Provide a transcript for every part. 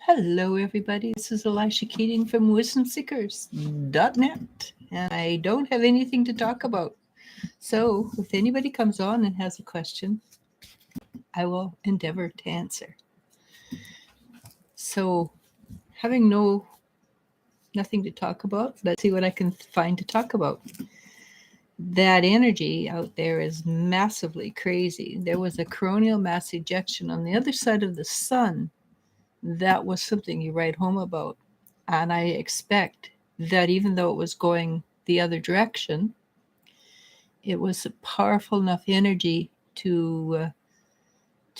Hello, everybody. This is Elisha Keating from wisdomseekers.net, and I don't have anything to talk about. So, if anybody comes on and has a question, I will endeavor to answer. So, having nothing to talk about, let's see what I can find to talk about. That energy out there is massively crazy. There was a coronal mass ejection on the other side of the sun. That was something you write home about. And I expect that even though it was going the other direction, it was a powerful enough energy to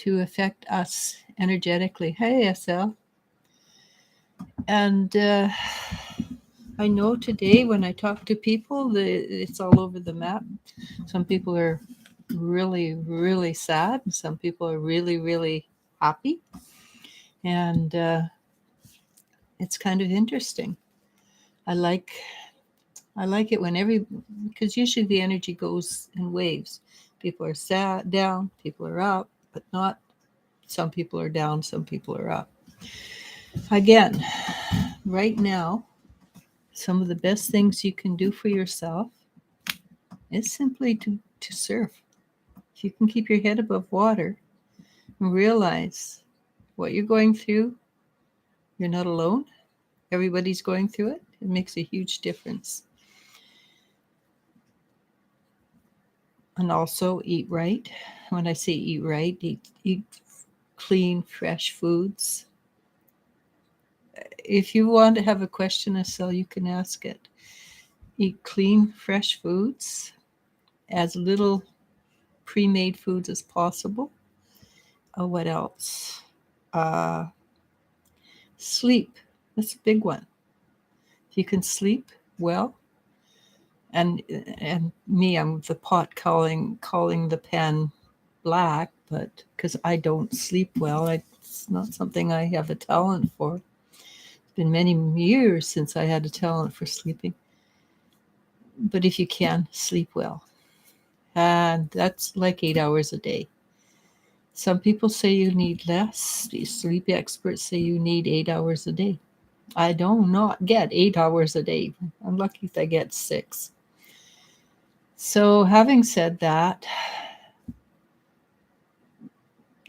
affect us energetically. Hey, SL. And I know today when I talk to people, it's all over the map. Some people are really, really sad, and some people are really, really happy. And it's kind of interesting. I like it when because usually the energy goes in waves. People are sad, down, people are up, but not. Some people are down, some people are up. Again, right now, some of the best things you can do for yourself is simply to surf. If you can keep your head above water and realize what you're going through, you're not alone. Everybody's going through it. It makes a huge difference. And also eat right. When I say eat right, eat clean, fresh foods. If you want to have a question, Estelle, you can ask it. Eat clean, fresh foods, as little pre-made foods as possible. What else? Sleep. That's a big one. If you can sleep well, and me, I'm the pot calling the pan black, but because I don't sleep well, it's not something I have a talent for. It's been many years since I had a talent for sleeping. But if you can, sleep well. And that's like 8 hours a day. Some people say you need less. These sleep experts say you need 8 hours a day. I do not get 8 hours a day. I'm lucky if I get 6. So having said that,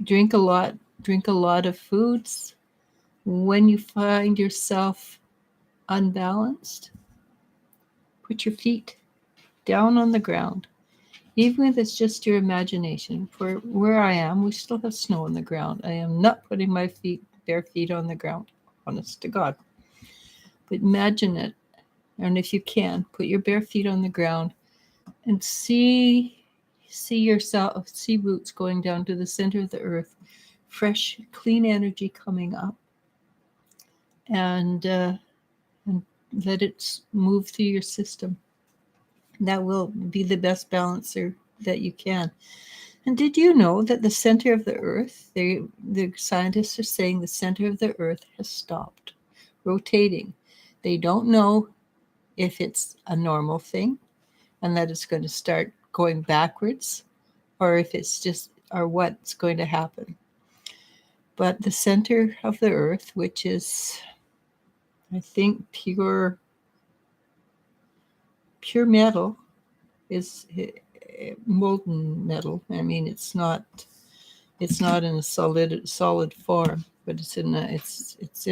drink a lot of foods. When you find yourself unbalanced, put your feet down on the ground. Even if it's just your imagination. For where I am, we still have snow on the ground. I am not putting my bare feet on the ground, honest to God. But imagine it. And if you can, put your bare feet on the ground and see roots going down to the center of the earth, fresh, clean energy coming up, and let it move through your system. That will be the best balancer that you can. And did you know that the center of the earth, the scientists are saying the center of the earth has stopped rotating. They don't know if it's a normal thing and that it's going to start going backwards, or if it's just, or what's going to happen. But the center of the earth, which is, I think, pure metal, is molten metal. I mean, it's not in a solid form, but it's in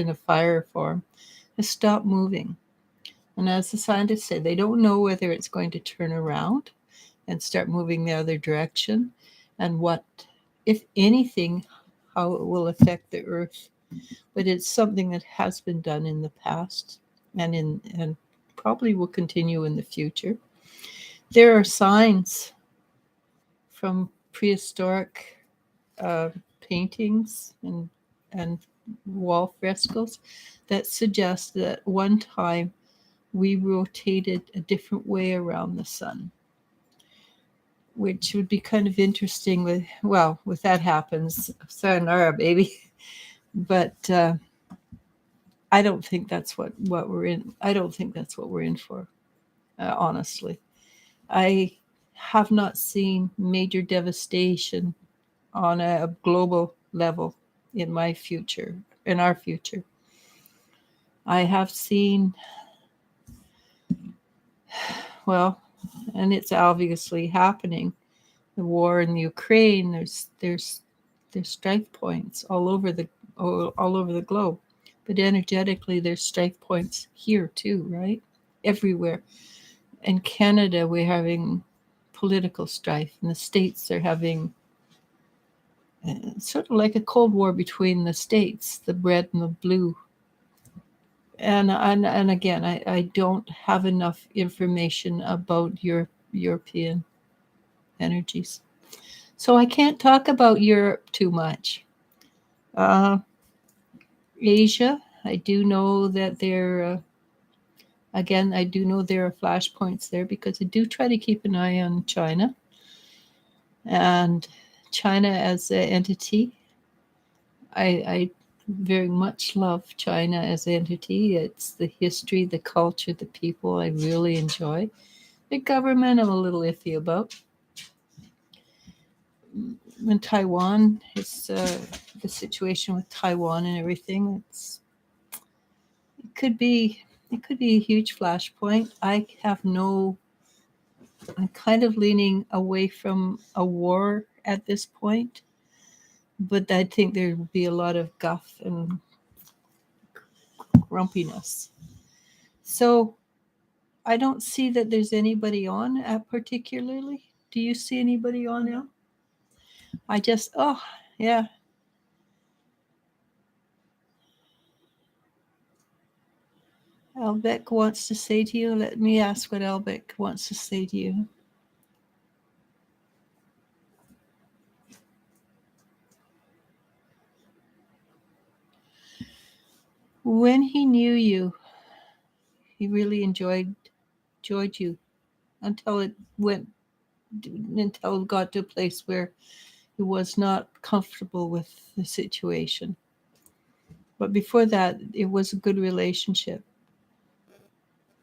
a fire form. Has stopped moving. And as the scientists say, they don't know whether it's going to turn around and start moving the other direction, and what, if anything, how it will affect the earth. But it's something that has been done in the past and probably will continue in the future. There are signs from prehistoric paintings and wall frescoes that suggest that one time we rotated a different way around the sun, which would be kind of interesting with that happens, sayonara, baby. But I don't think that's what we're in. I don't think that's what we're in for, honestly. I have not seen major devastation on a global level in our future. I have seen, well, and it's obviously happening. The war in Ukraine, there's strike points all over the globe, but energetically there's strike points here too, right? Everywhere. In Canada, we're having political strife. In the States, they're having sort of like a Cold War between the states, the red and the blue. And again, I don't have enough information about European energies. So I can't talk about Europe too much. Uh, Asia, I do know that again, I do know there are flashpoints there because I do try to keep an eye on China. And China as an entity, I very much love China as an entity. It's the history, the culture, the people I really enjoy. The government, I'm a little iffy about. In Taiwan, it's the situation with Taiwan and everything. It could be it could be a huge flashpoint. I'm kind of leaning away from a war at this point, but I think there will be a lot of guff and grumpiness. So I don't see that there's anybody on particularly. Do you see anybody on now? Oh, yeah. Albeck wants to say to you. Let me ask what Albeck wants to say to you. When he knew you, he really enjoyed you until it got to a place where he was not comfortable with the situation. But before that, it was a good relationship.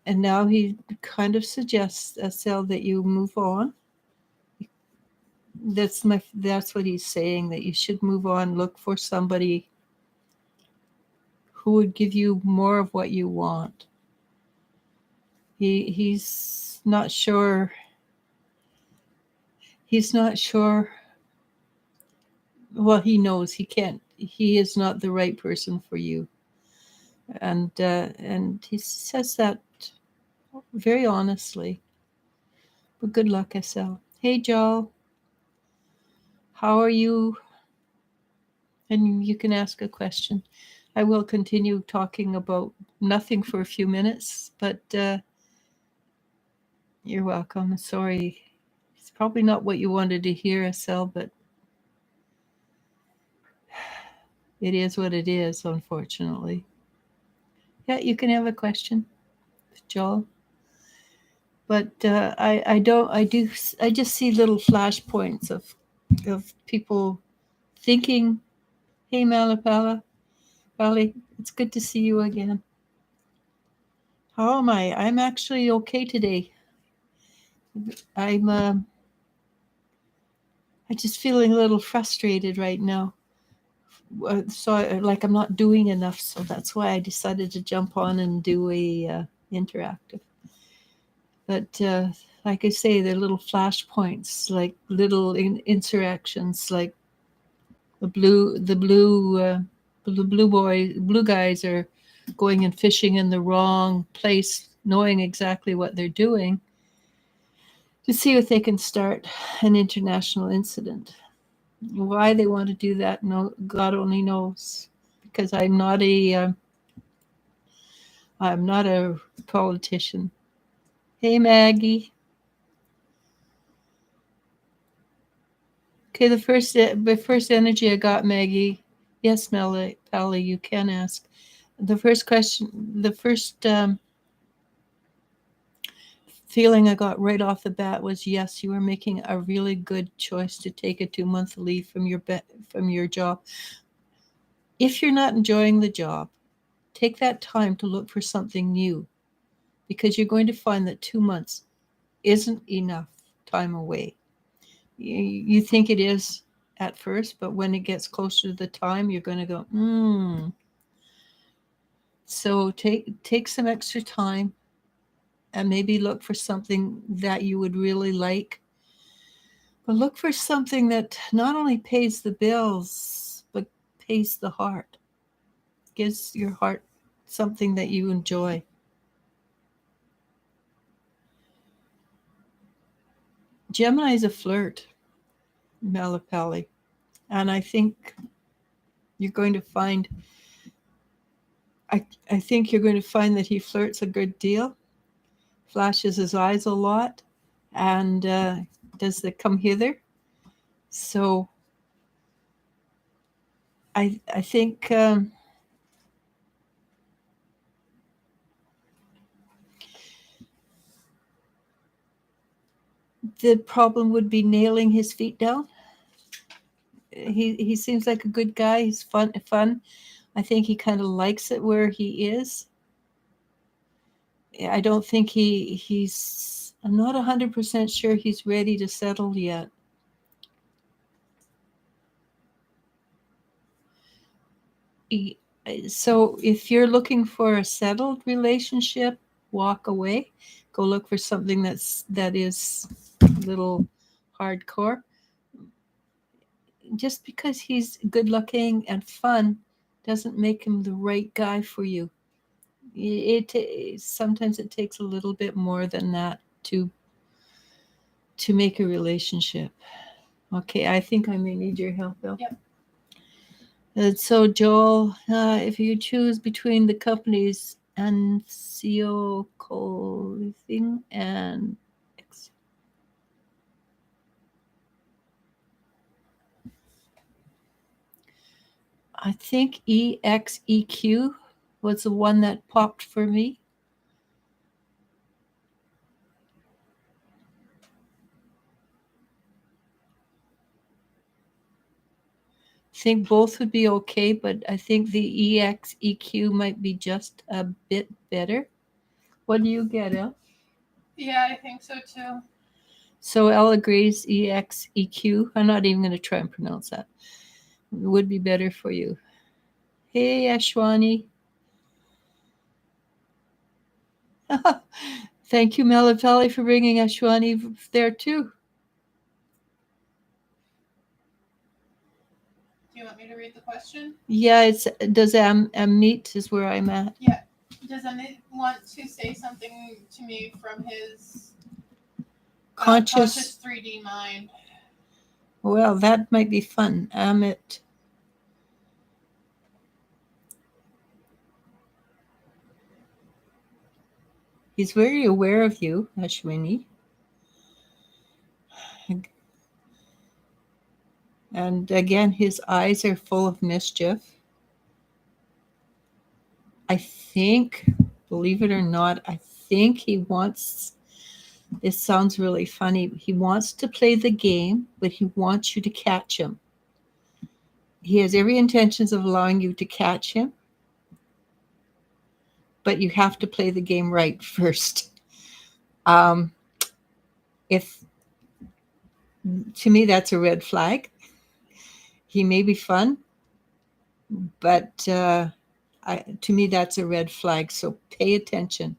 And now he kind of suggests, Estelle, that you move on. That's what he's saying, that you should move on, look for somebody who would give you more of what you want. He's not sure. He's not sure. Well, he knows he can't. He is not the right person for you, and he says that very honestly. But good luck, Estelle. Hey, Joel, how are you? And you can ask a question. I will continue talking about nothing for a few minutes, but you're welcome. Sorry, it's probably not what you wanted to hear, Estelle, but it is what it is, unfortunately. Yeah, you can have a question, Joel. But I don't. I just see little flashpoints of people thinking, "Hey, Malapala, Valley, it's good to see you again. How am I? I'm actually okay today. I'm just feeling a little frustrated right now. Like I'm not doing enough, so that's why I decided to jump on and do a interactive. But like I say, they're little flashpoints, like little insurrections, like the blue guys are going and fishing in the wrong place, knowing exactly what they're doing, to see if they can start an international incident. Why they want to do that, no, God only knows. Because I'm not a politician. Hey, Maggie. Okay, the first energy I got, Maggie. Yes, Pally, you can ask. The first question, the first feeling I got right off the bat was, yes, you were making a really good choice to take a 2-month leave from your job. If you're not enjoying the job, take that time to look for something new, because you're going to find that 2 months isn't enough time away. You think it is at first, but when it gets closer to the time, you're going to go, So take some extra time and maybe look for something that you would really like. But look for something that not only pays the bills, but pays the heart, gives your heart something that you enjoy. Gemini is a flirt, Malapali. And I think you're going to find, I think you're going to find that he flirts a good deal, flashes his eyes a lot, and does the come hither. So I think the problem would be nailing his feet down. He seems like a good guy. He's fun. I think he kind of likes it where he is. I don't think he's. I'm not 100% sure he's ready to settle yet. So if you're looking for a settled relationship, walk away. Go look for something that is a little hardcore. Just because he's good looking and fun doesn't make him the right guy for you. Sometimes it takes a little bit more than that to make a relationship. Okay, I think I may need your help, Bill. Yep. So Joel, if you choose between the companies and CO Clothing and I think EXEQ was the one that popped for me. I think both would be okay, but I think the EXEQ might be just a bit better. What do you get, Elle? Yeah, I think so too. So Elle agrees EXEQ. I'm not even going to try and pronounce that. It would be better for you. Hey, Ashwani. Thank you, Malapali, for bringing Ashwani there too. Do you want me to read the question? Yeah, it's does meet is where I'm at. Yeah. Does Amit want to say something to me from his conscious 3D mind? Well, that might be fun. Amit. He's very aware of you, Ashwini. And again, his eyes are full of mischief. I think, believe it or not, I think he wants, this sounds really funny, he wants to play the game, but he wants you to catch him. He has every intentions of allowing you to catch him, but you have to play the game right first. If to me that's a red flag. He may be fun, but to me that's a red flag. So pay attention.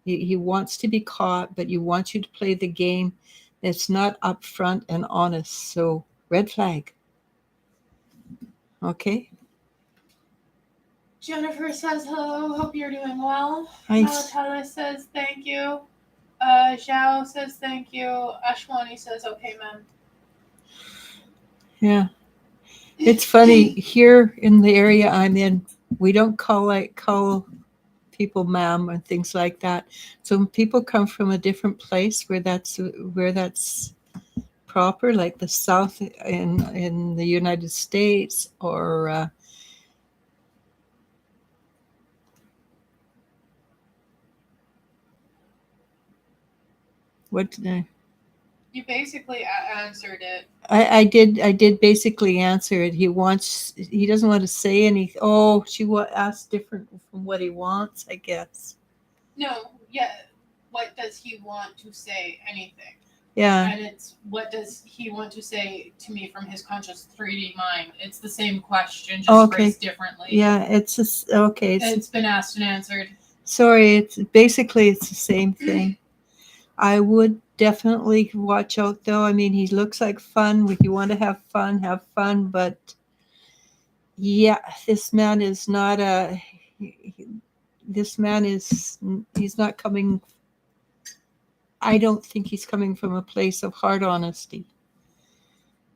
He wants to be caught, but you want you to play the game that's not upfront and honest. So red flag. Okay. Jennifer says hello. Hope you're doing well. Hi. Malatala says thank you. Zhao says thank you. Ashwani says okay, man. Yeah. It's funny here in the area I'm in. We don't call people ma'am and things like that. So when people come from a different place where that's proper, like the South in the United States, or what did I? You basically answered it. I did basically answer it. He doesn't want to say anything. Oh, she asked different from what he wants, I guess. No, yeah. What does he want to say? Anything? Yeah. And it's, what does he want to say to me from his conscious 3D mind? It's the same question, just Okay. phrased differently. Yeah, it's okay. It's been asked and answered. Sorry, it's basically it's the same thing. I would definitely watch out though. I mean, he looks like fun. If you want to have fun, but yeah, this man is not a this man is he's not coming. I don't think he's coming from a place of hard honesty.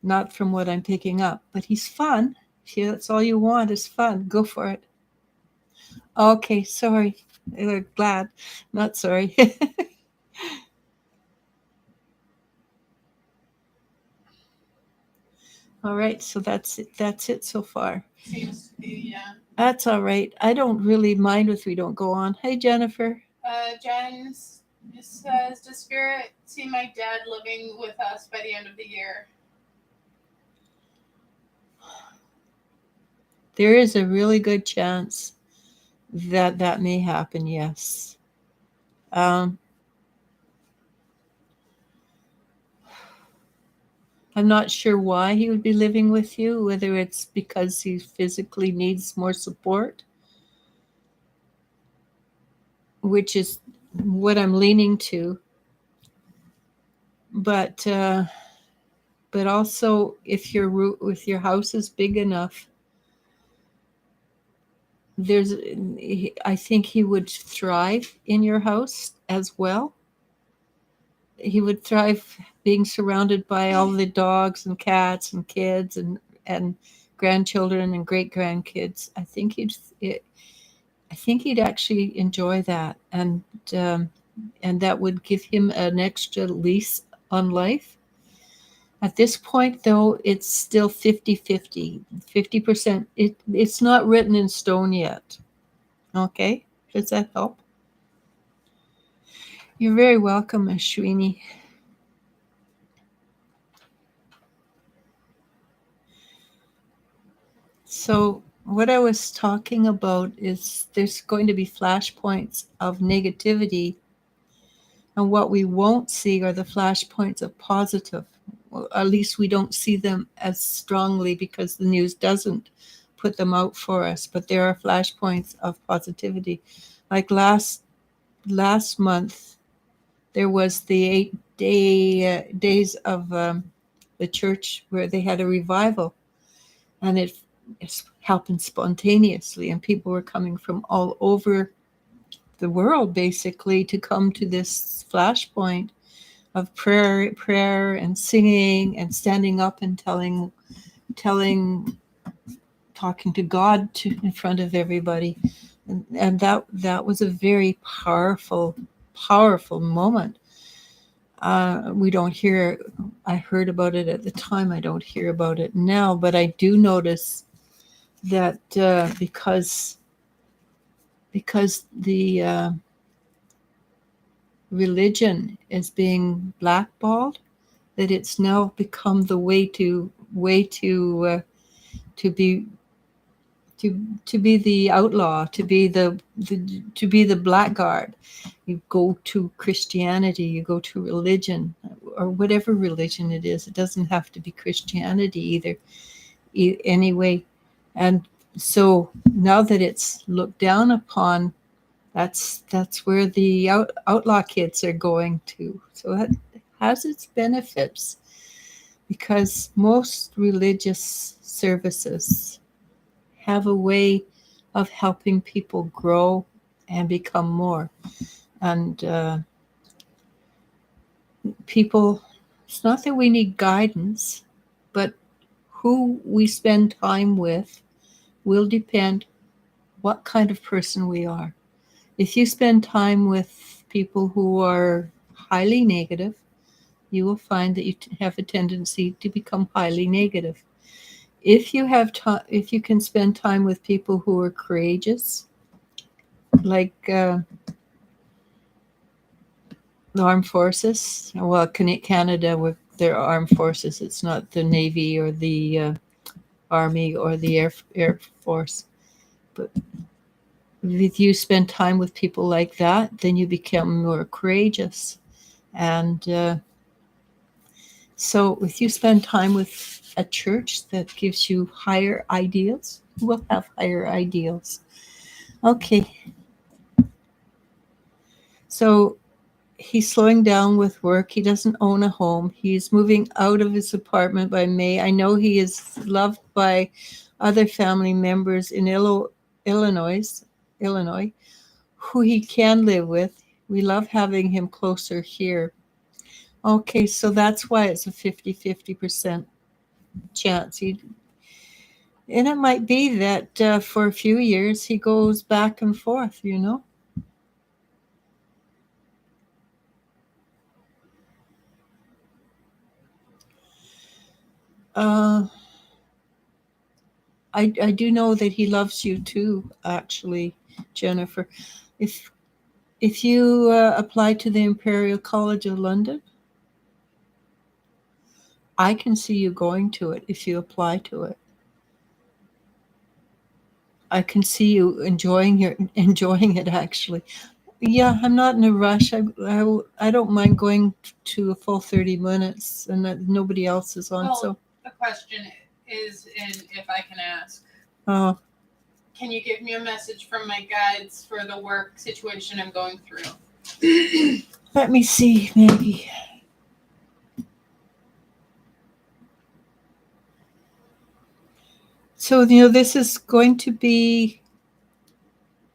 Not from what I'm picking up, but he's fun. If that's all you want is fun, go for it. Okay, sorry. Glad. Not sorry. All right, so that's it. That's it so far. Seems to be, yeah. That's all right. I don't really mind if we don't go on. Hey, Jennifer. Jen says, does Spirit see my dad living with us by the end of the year? There is a really good chance that that may happen, yes. I'm not sure why he would be living with you, whether it's because he physically needs more support, which is what I'm leaning to. But also if your house is big enough, I think he would thrive in your house as well. He would thrive being surrounded by all the dogs and cats and kids and grandchildren and great grandkids. I think he'd actually enjoy that, and that would give him an extra lease on life. At this point, though, it's still 50-50. 50%. It's not written in stone yet. Okay? Does that help? You're very welcome, Ashwini. So what I was talking about is there's going to be flashpoints of negativity, and what we won't see are the flashpoints of positive. Well, at least we don't see them as strongly because the news doesn't put them out for us, but there are flashpoints of positivity. Like last month, there was the 8 days of the church where they had a revival, and it happened spontaneously, and people were coming from all over the world basically to come to this flashpoint of prayer and singing and standing up and talking to God in front of everybody, and that was a very powerful moment. We don't hear. I heard about it at the time. I don't hear about it now, but I do notice that because the religion is being blackballed, that it's now become the way to be to be the outlaw, to be the blackguard. You go to Christianity, you go to religion, or whatever religion it is. It doesn't have to be Christianity either. Anyway, and so now that it's looked down upon, that's where the outlaw kids are going to. So that has its benefits, because most religious services have a way of helping people grow and become more. And people, it's not that we need guidance, but who we spend time with will depend what kind of person we are. If you spend time with people who are highly negative, you will find that you have a tendency to become highly negative. If you if you can spend time with people who are courageous, like the armed forces, well, Canada with their armed forces, it's not the Navy or the Army or the Air Force, but if you spend time with people like that, then you become more courageous, and So if you spend time with a church that gives you higher ideals, you will have higher ideals. Okay, so he's slowing down with work. He doesn't own a home. He's moving out of his apartment by May. I know he is loved by other family members in Illinois, who he can live with. We love having him closer here. Okay, so that's why it's a 50-50% chance. And it might be that for a few years he goes back and forth, you know? Uh, I do know that he loves you too, actually, Jennifer. If if you apply to the Imperial College of London, I can see you going to it if you apply to it. I can see you enjoying it actually. Yeah, I'm not in a rush. I don't mind going to a full 30 minutes and that nobody else is on. Well, So, the question is, and if I can ask, uh, can you give me a message from my guides for the work situation I'm going through? let me see, maybe. So, this is going to be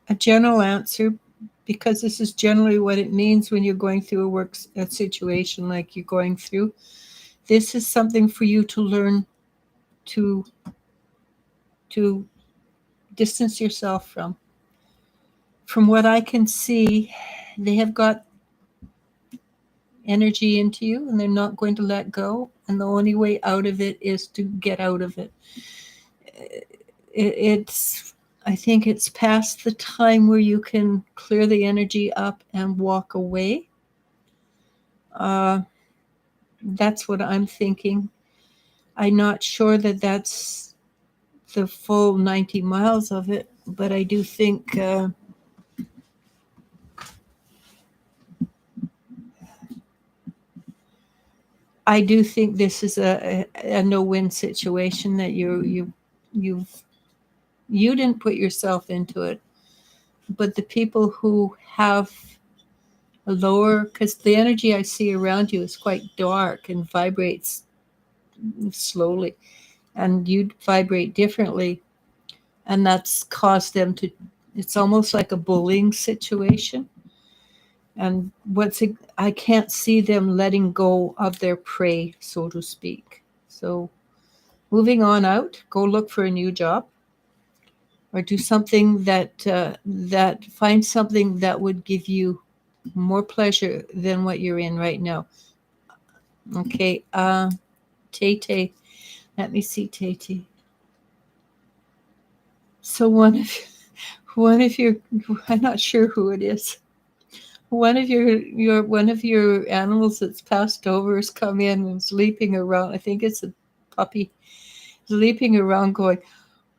a general answer because this is generally what it means when you're going through a situation like you're going through. This is something for you to learn to to distance yourself from. From what I can see, they have got energy into you and they're not going to let go. And the only way out of it is to get out of it. It's, I think it's past the time where you can clear the energy up and walk away. Uh, that's what I'm thinking. I'm not sure that that's the full 90 miles of it, but I do think this is a no-win situation that you didn't put yourself into it, but the people who have a lower, because the energy I see around you is quite dark and vibrates slowly, and you vibrate differently, and that's caused them to. It's almost like a bullying situation, and I can't see them letting go of their prey, so to speak. So moving on out, go look for a new job or do something that find something that would give you more pleasure than what you're in right now. Okay, Tay Tay, let me see Tay Tay. So one of your, I'm not sure who it is. One of your animals that's passed over has come in and is leaping around. I think it's a puppy. He's leaping around, going,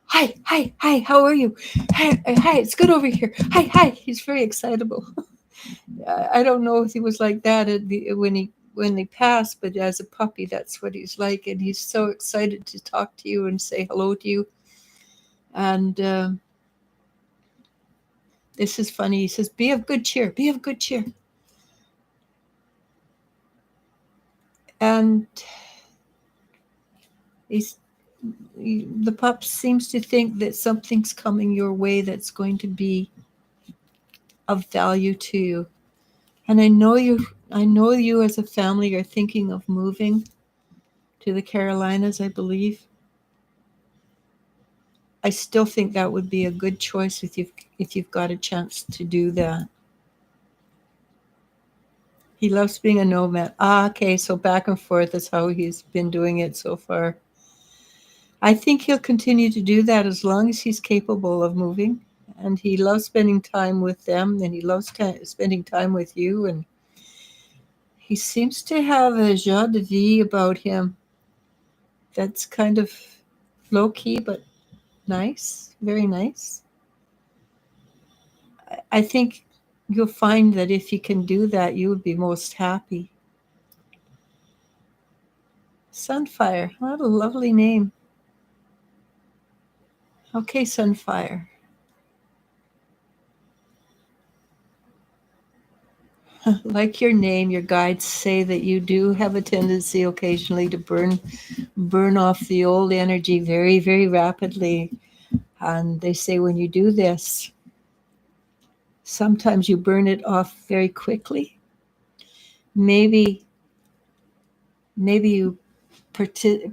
"Hi, hi, hi! How are you? Hi, hi! It's good over here. Hi, hi!" He's very excitable. I don't know if he was like that when he passed, but as a puppy, that's what he's like, and he's so excited to talk to you and say hello to you. And this is funny. He says, "Be of good cheer. Be of good cheer." And he's the pup seems to think that something's coming your way that's going to be of value to you. And I know you as a family are thinking of moving to the Carolinas, I believe. I still think that would be a good choice if you've got a chance to do that. He loves being a nomad. Okay, so back and forth is how he's been doing it so far. I think he'll continue to do that as long as he's capable of moving. And he loves spending time with them, and he loves spending time with you. And he seems to have a joie de vie about him that's kind of low key, but nice, very nice. I think you'll find that if you can do that, you would be most happy. Sunfire. What a lovely name. Okay, Sunfire. Like your name, your guides say that you do have a tendency occasionally to burn off the old energy very, very rapidly. And they say when you do this, sometimes you burn it off very quickly. Maybe you parti-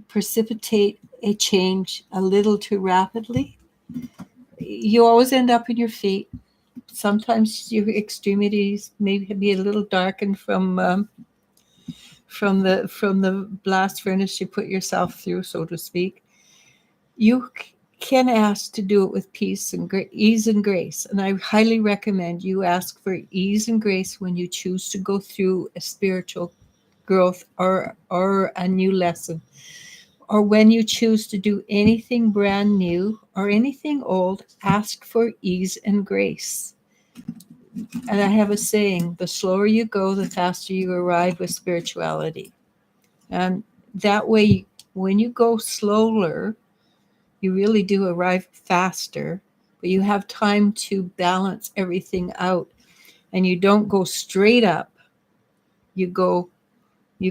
precipitate a change a little too rapidly. You always end up in your feet. Sometimes your extremities may be a little darkened from the blast furnace you put yourself through, so to speak. You can ask to do it with peace and ease and grace, and I highly recommend you ask for ease and grace when you choose to go through a spiritual growth or a new lesson, or when you choose to do anything brand new or anything old. Ask for ease and grace. And I have a saying, the slower you go, the faster you arrive with spirituality. And that way, when you go slower, you really do arrive faster, but you have time to balance everything out. And you don't go straight up. You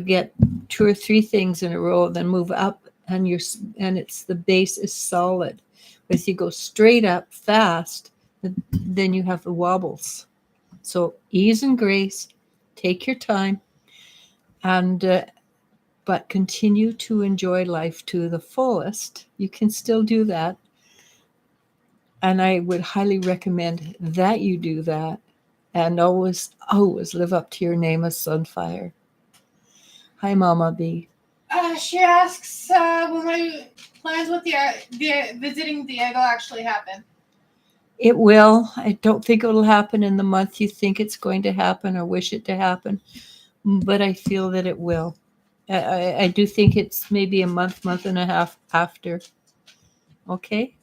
get two or three things in a row, then move up, and it's the base is solid. But if you go straight up fast, then you have the wobbles. So ease and grace, take your time, and but continue to enjoy life to the fullest. You can still do that, and I would highly recommend that you do that, and always live up to your name as Sunfire. Hi, Mama B. She asks, will my plans with the visiting Diego actually happen? It will. I don't think it'll happen in the month you think it's going to happen or wish it to happen, but I feel that it will. I do think it's maybe a month and a half after. Okay?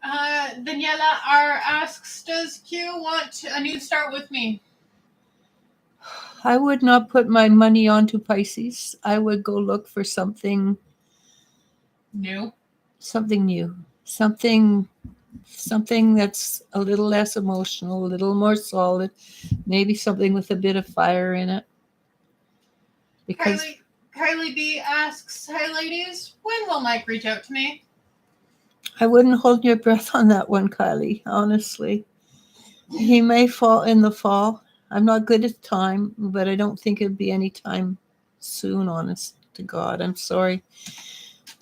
Daniela R asks, does Q want a new start with me? I would not put my money onto Pisces. I would go look for something New. something new. Something that's a little less emotional, a little more solid, maybe something with a bit of fire in it. Because Kylie B asks, hi ladies, when will Mike reach out to me? I wouldn't hold your breath on that one, Kylie, honestly. He may fall in the fall. I'm not good at time, but I don't think it'd be any time soon, honest to God. I'm sorry.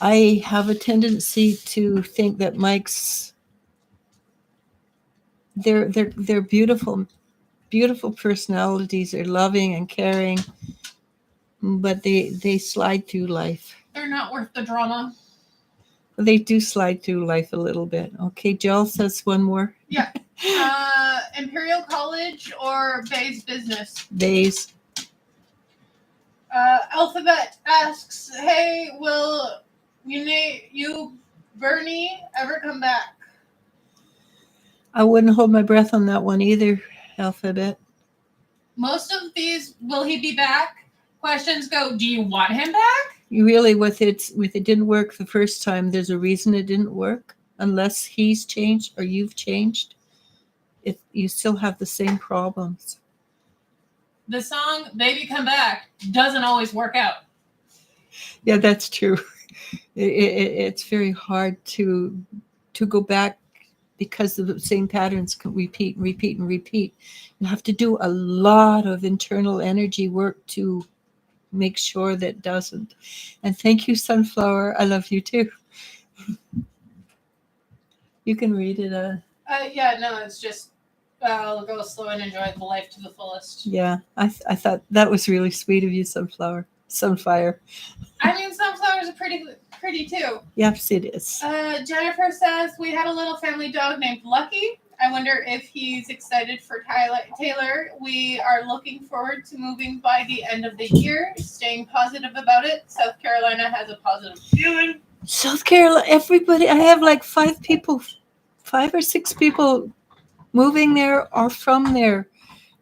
I have a tendency to think that Mike's they're beautiful personalities. They're loving and caring, but they slide through life. They're not worth the drama. They do slide through life a little bit. Okay, Jill says one more. Yeah. Imperial College or Bay's business? Bay's. Alphabet asks, hey, will you Bernie ever come back? I wouldn't hold my breath on that one either, Alphabet. Most of these, will he be back? Questions go, do you want him back? You really, with it didn't work the first time, there's a reason it didn't work. Unless he's changed or you've changed, you still have the same problems. The song Baby Come Back doesn't always work out. Yeah, that's true. It's very hard to go back because the same patterns can repeat and repeat and repeat. You have to do a lot of internal energy work to make sure that doesn't. And thank you, Sunflower. I love you too. You can read it. Yeah, no, it's just I'll go slow and enjoy the life to the fullest. Yeah, I thought that was really sweet of you, Sunfire. I mean, sunflowers are pretty too. Yes, it is. Jennifer says, we had a little family dog named Lucky. I wonder if he's excited for Taylor. We are looking forward to moving by the end of the year, staying positive about it. South Carolina has a positive feeling. South Carolina, everybody, I have like 5 or 6 people moving there or from there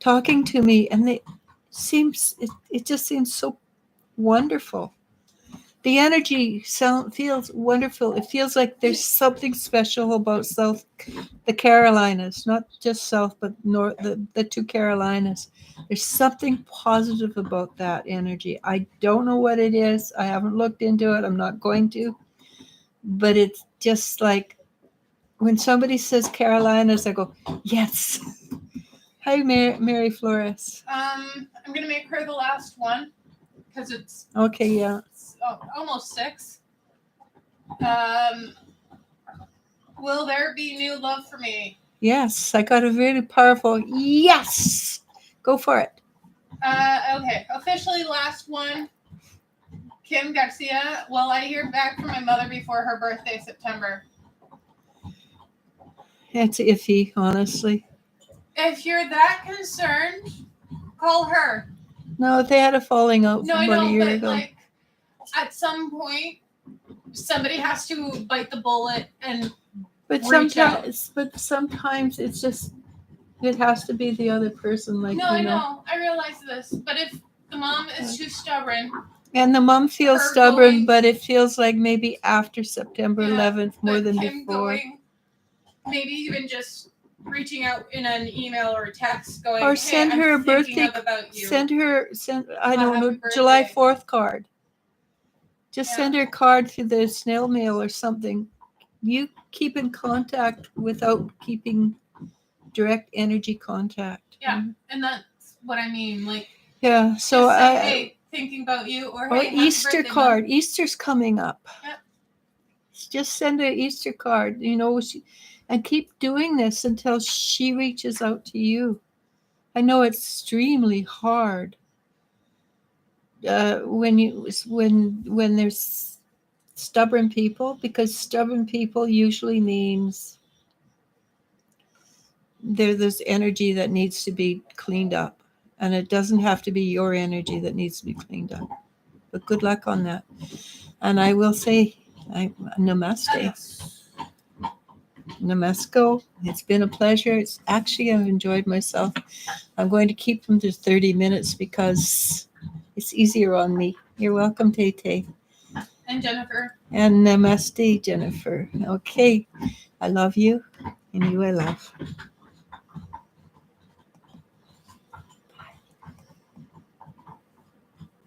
talking to me, and it just seems so wonderful. The energy feels wonderful. It feels like there's something special about the Carolinas, not just South, but North, the two Carolinas. There's something positive about that energy. I don't know what it is. I haven't looked into it. I'm not going to. But it's just like when somebody says Carolinas, I go, yes. Hi, Mary Flores. I'm gonna make her the last one because it's Okay, yeah. almost 6. Will there be new love for me? Yes, I got a very powerful yes. Go for it. Okay, officially last one. Kim Garcia. Will I hear back from my mother before her birthday, September? It's iffy, honestly. If you're that concerned, call her. No, they had a falling out No, I about a know, year but ago. like at some point, somebody has to bite the bullet and But reach out. sometimes it's just it has to be the other person, like No, I know. I realize this, but if the mom is too stubborn, And the mom feels Her stubborn, going- but it feels like maybe after September Yeah, 11th more but than Kim before. going, maybe even just reaching out in an email or a text, going, Or hey, send I'm her a thinking birthday. about you. Send I don't Happy know, birthday. July 4th card. Just Yeah. send her a card through the snail mail or something. You keep in contact without keeping direct energy contact. Yeah. And that's what I mean. Like, Yeah. So just say, hey, thinking about you, or hey, happy Easter birthday, card. Mom. Easter's coming up. Yep. Just send an Easter card, and keep doing this until she reaches out to you. I know it's extremely hard when there's stubborn people, because stubborn people usually means there's energy that needs to be cleaned up, and it doesn't have to be your energy that needs to be cleaned up. But good luck on that. And I will say, namaste. Namasko. It's been a pleasure. I've enjoyed myself. I'm going to keep them to 30 minutes because it's easier on me. You're welcome, Tay. And Jennifer. And namaste, Jennifer. Okay. I love you, and you I love.